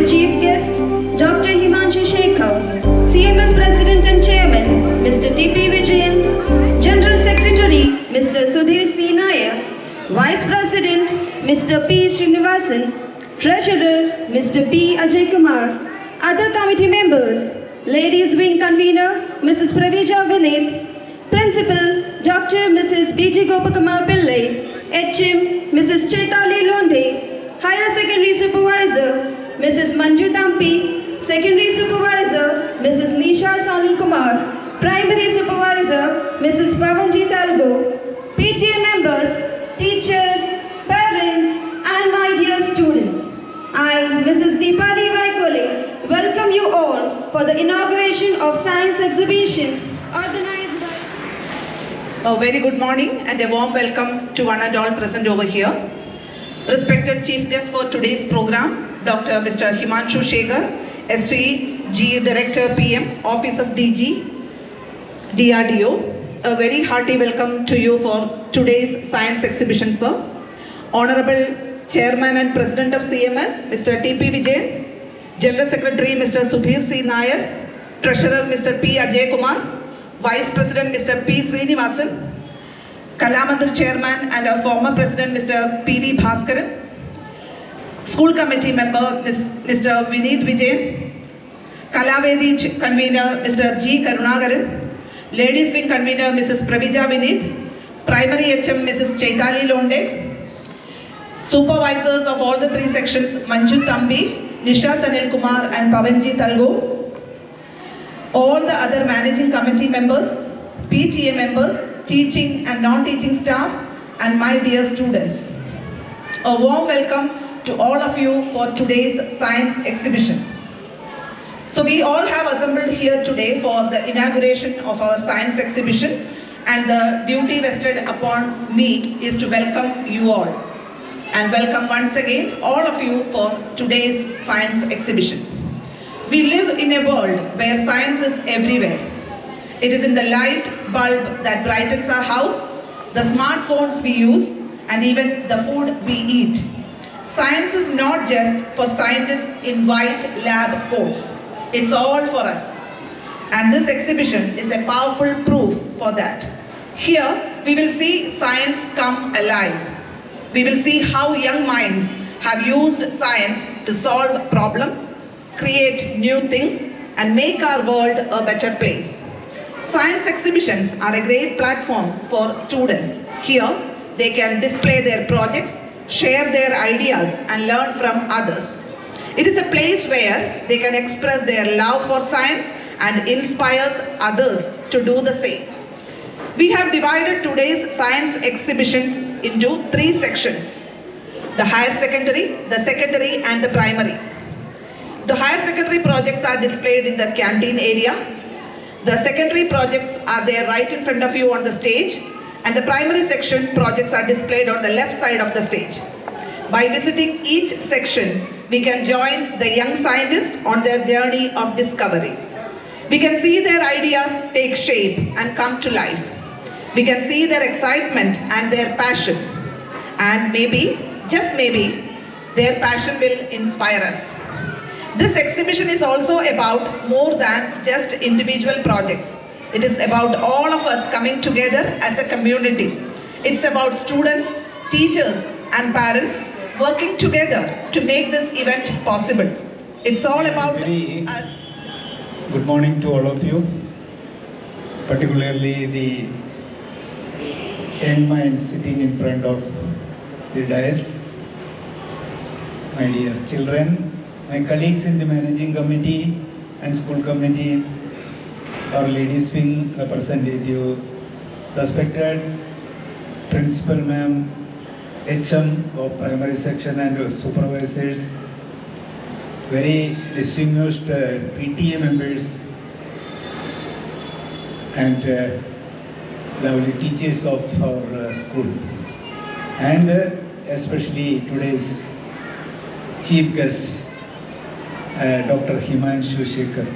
Respected Chief Guest, Dr. Himanshu Shekhar, CMS President and Chairman, Mr. T.P. Vijayan, General Secretary, Mr. Sudhir C. Nair, Vice President, Mr. P. Srinivasan, Treasurer, Mr. P. Ajay Kumar, other committee members, Ladies Wing Convener, Mrs. Pravija Vinith, Principal, Dr. Mrs. B.G. Gopakumar Pillai, HM, Mrs. Chaitali Londe, Higher Secondary Supervisor, Mrs. Manju Tampi, Secondary Supervisor, Mrs. Nisha Sanil Kumar, Primary Supervisor, Mrs. Pavanji Talgo, PTA members, teachers, parents, and my dear students. I, Mrs. Deepali Vaikole, welcome you all for the inauguration of Science Exhibition organized by... A very good morning and a warm welcome to one and all present over here. Respected Chief Guest for today's program, Dr. Mr. Himanshu Shekhar, SVG Director PM, Office of DG, DRDO. A very hearty welcome to you for today's Science Exhibition, sir. Honorable Chairman and President of CMS, Mr. T.P. Vijayan, General Secretary, Mr. Sudhir C. Nair, Treasurer, Mr. P. Ajay Kumar, Vice President, Mr. P. Srinivasan, Kalamandir Chairman and our former President, Mr. P.V. Bhaskaran, School Committee Member, Mr. Vinith Vijayan, Kalavedi Convener, Mr. G. Karunagaran, Ladies Wing Convener, Mrs. Pravija Vinith, Primary HM, Mrs. Chaitali Londe, Supervisors of all the three sections, Manju Tambi, Nisha Sanil Kumar and Pavanji Talgo, all the other managing committee members, PTA members, teaching and non-teaching staff, and my dear students. A warm welcome to all of you for today's science exhibition. So we all have assembled here today for the inauguration of our science exhibition, and the duty vested upon me is to welcome you all. And welcome once again all of you for today's science exhibition. We live in a world where science is everywhere. It is in the light bulb that brightens our house, the smartphones we use, and even the food we eat. Science is not just for scientists in white lab coats. It's all for us. And this exhibition is a powerful proof for that. Here, we will see science come alive. We will see how young minds have used science to solve problems, create new things, and make our world a better place. Science exhibitions are a great platform for students. Here, they can display their projects, share their ideas, and learn from others. It is a place where they can express their love for science and inspires others to do the same. We have divided today's science exhibitions into three sections: the higher secondary, the secondary, and the primary. The higher secondary projects are displayed in the canteen area. The secondary projects are there right in front of you on the stage, and the primary section projects are displayed on the left side of the stage. By visiting each section, we can join the young scientists on their journey of discovery. We can see their ideas take shape and come to life. We can see their excitement and their passion. And maybe, just maybe, their passion will inspire us. This exhibition is also about more than just individual projects. It is about all of us coming together as a community. It's about students, teachers, and parents working together to make this event possible. It's all about us. Good morning to all of you, particularly the young minds sitting in front of the dais, my dear children, my colleagues in the managing committee and school committee, our ladies wing representative, respected principal ma'am, HM of primary section and supervisors, very distinguished PTA members and lovely teachers of our school, and especially today's chief guest, Dr. Himanshu Shekhar.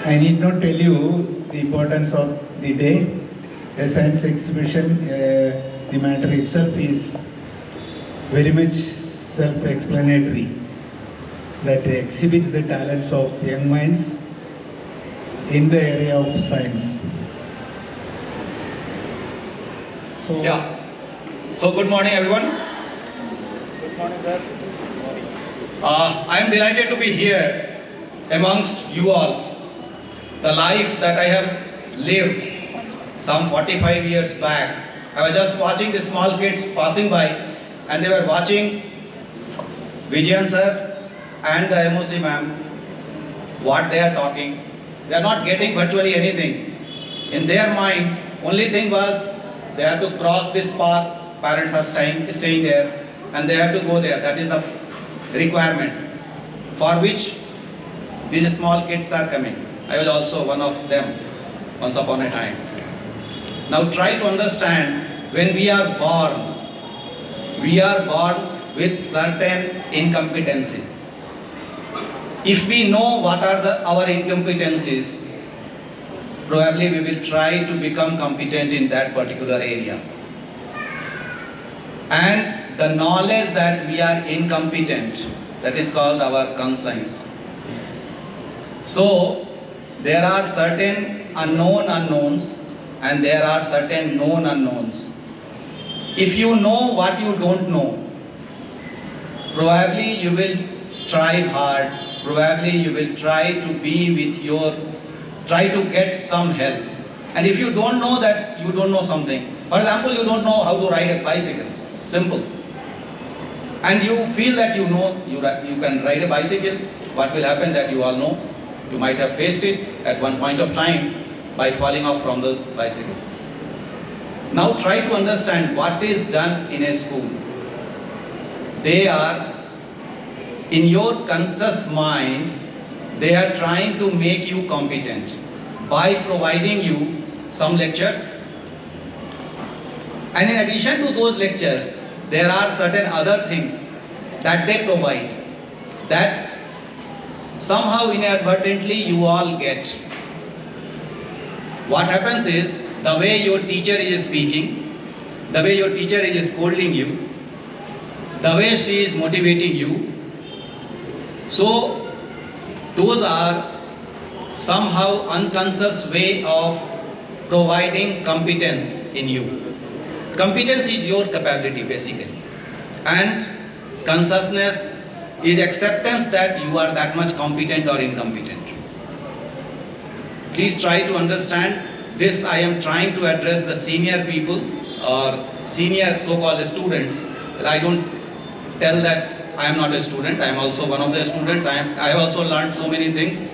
I need not tell you the importance of the day. A science exhibition, the matter itself is very much self-explanatory, that exhibits the talents of young minds in the area of science. So, So good morning, everyone. good morning, sir. I am delighted to be here amongst you all. The life that I have lived some 45 years back, I was just watching the small kids passing by, and they were watching Vijayan sir and the MOC ma'am, what they are talking. They are not getting virtually anything. In their minds, only thing was they have to cross this path, parents are staying there, and they have to go there. That is the requirement for which these small kids are coming. I was also one of them once upon a time. Now try to understand, when we are born with certain incompetency. If we know what are our incompetencies, probably we will try to become competent in that particular area. And the knowledge that we are incompetent, that is called our conscience. So there are certain unknown unknowns and there are certain known unknowns. If you know what you don't know, probably you will strive hard, probably you will try to get some help. And if you don't know that you don't know something, for example, you don't know how to ride a bicycle, simple, and you feel that you know you can ride a bicycle, what will happen that you all know? You might have faced it at one point of time by falling off from the bicycle. Now try to understand what is done in a school. They are, in your conscious mind, they are trying to make you competent by providing you some lectures. And in addition to those lectures, there are certain other things that they provide that somehow inadvertently you all get. What happens is, the way your teacher is speaking, the way your teacher is scolding you, the way she is motivating you, so those are somehow unconscious way of providing competence in you. Competence is your capability basically, and consciousness is acceptance that you are that much competent or incompetent. Please try to understand this. I am trying to address the senior people or senior so-called students. I don't tell that I am not a student. I am also one of the students. I have also learned so many things,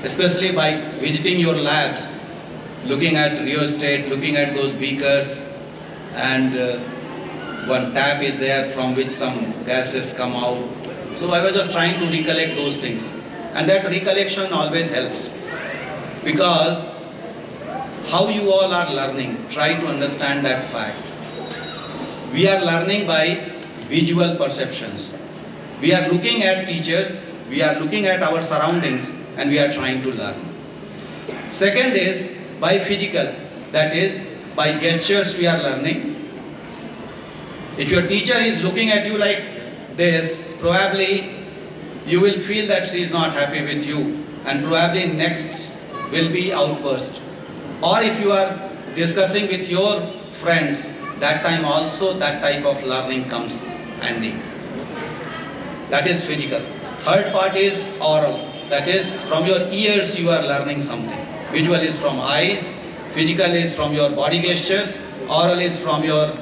especially by visiting your labs, looking at rheostat, looking at those beakers, and one tap is there from which some gases come out. So I was just trying to recollect those things, and that recollection always helps, because how you all are learning, try to understand that fact. We are learning by visual perceptions. We are looking at teachers, we are looking at our surroundings, and we are trying to learn. Second is by physical, that is by gestures we are learning. If your teacher is looking at you like this, probably you will feel that she is not happy with you, and probably next will be outburst. Or if you are discussing with your friends, that time also that type of learning comes handy. That is physical. Third part is oral. That is, from your ears you are learning something. Visual is from eyes, physical is from your body gestures, oral is from your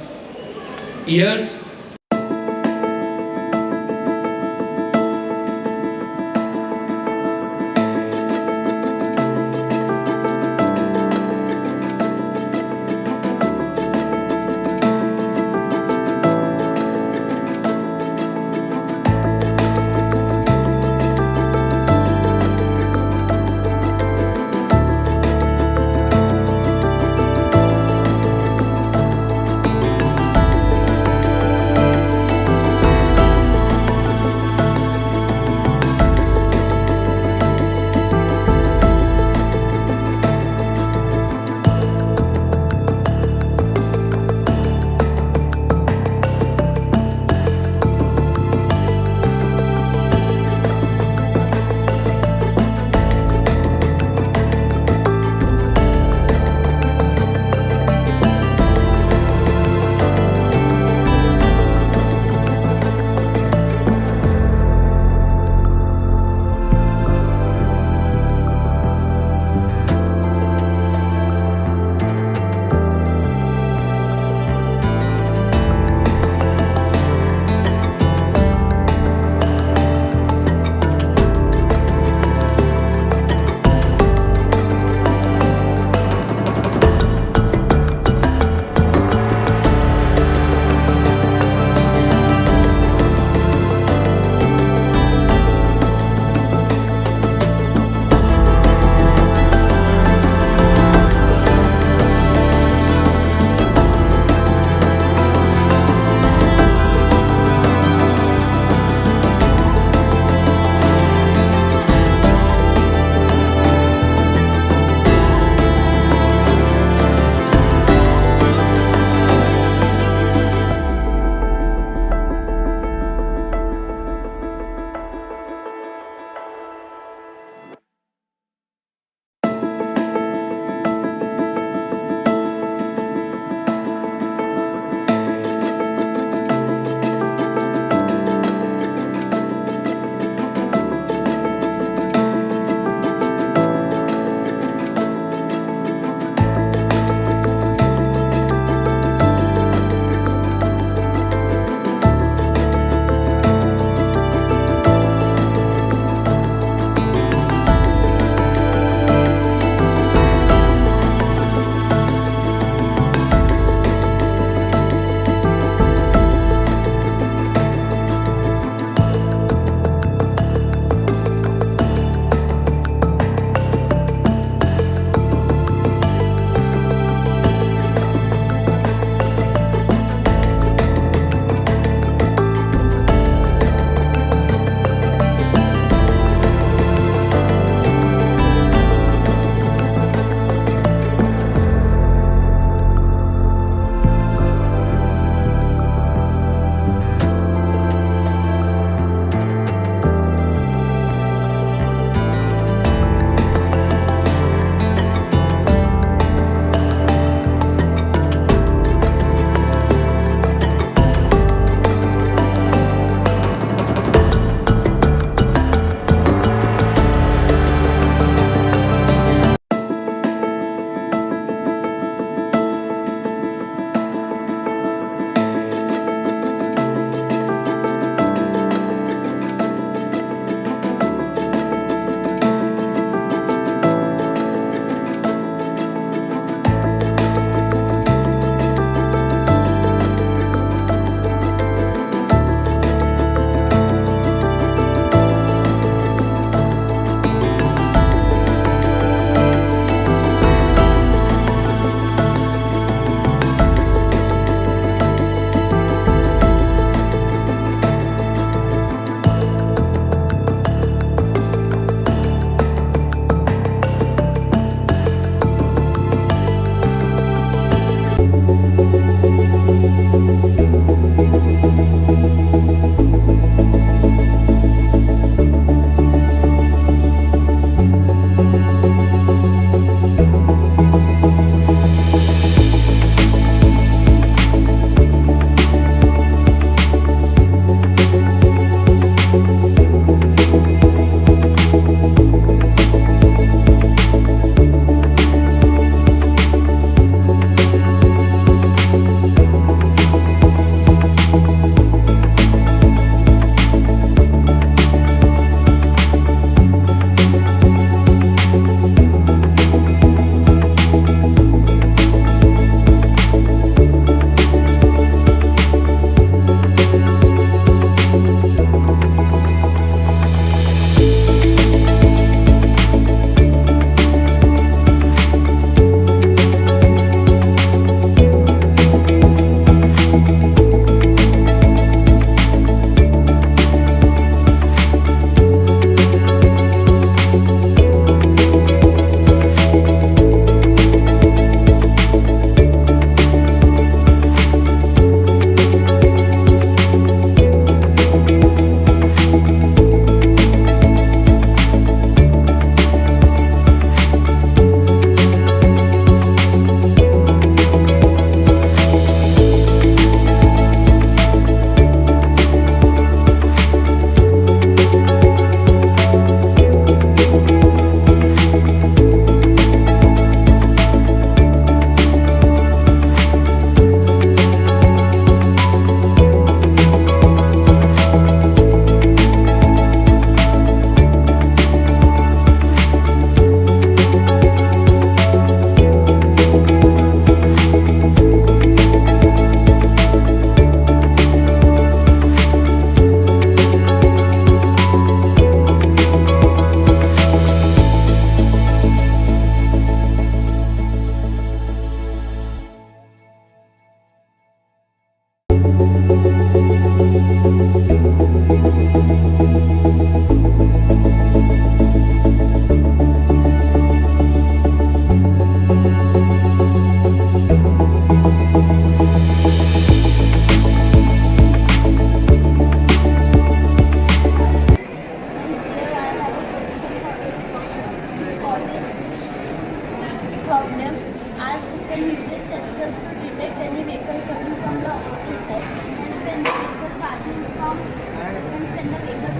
ears.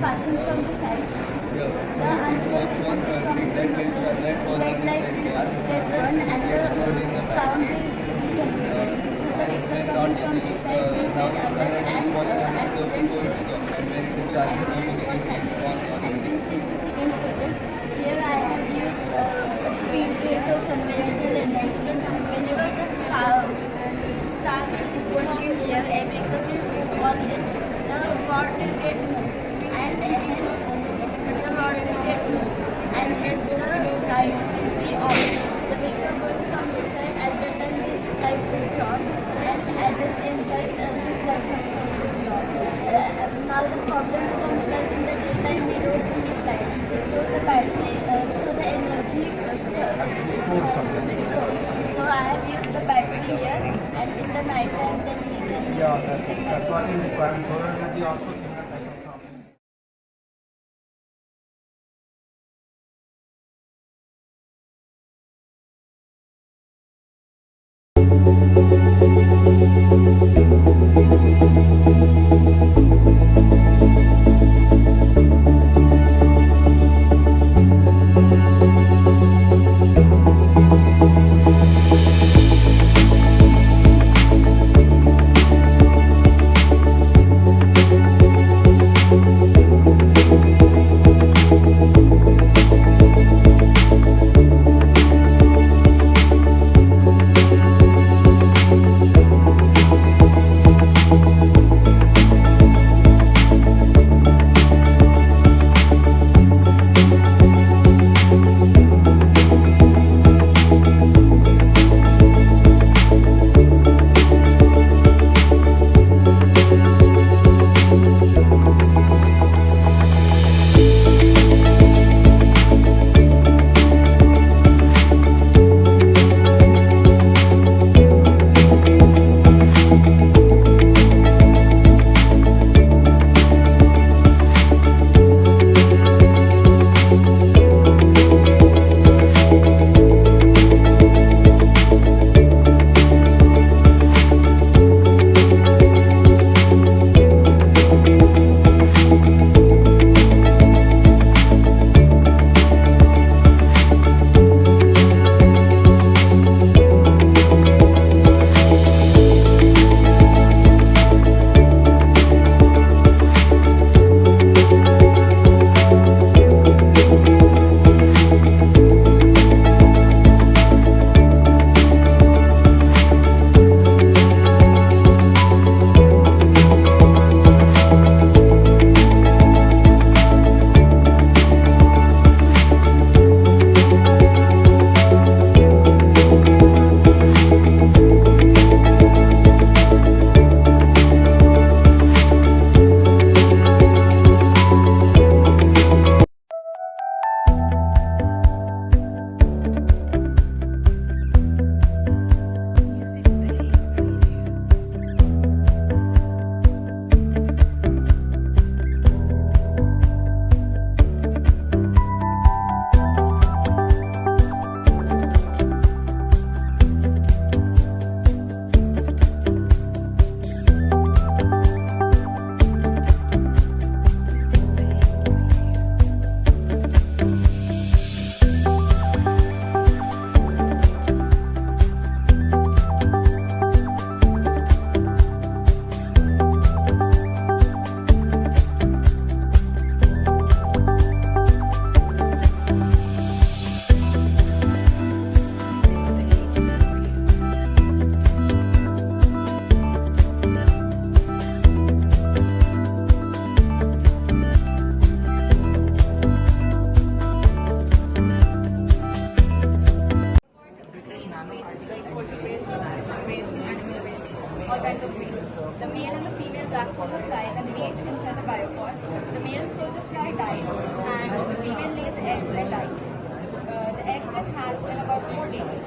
passing from the side. The red light get burned and the sound will be generated. So the vehicle coming from this side will get alert and accident will This is the second project. Here I have used speed brake of conventional engine. Whenever the start one here, a vehicle will move on this. The rod will get moved and the rod will get moved and hence the lights will be on. The vehicle going from this side at the time this lights will be on and at the same time this lights also will be on. Now the problem comes that in the daytime we don't use lights, so the battery, so the energy stored. So I have used the battery here, and in the night time then we can use That's what is required. Solar energy also similar type of problem. all kinds of ways. The male and the female wax the fly and mates inside the biopod. The male soldier fly dies and the female lays eggs and dies. The eggs then hatch in about 4 days.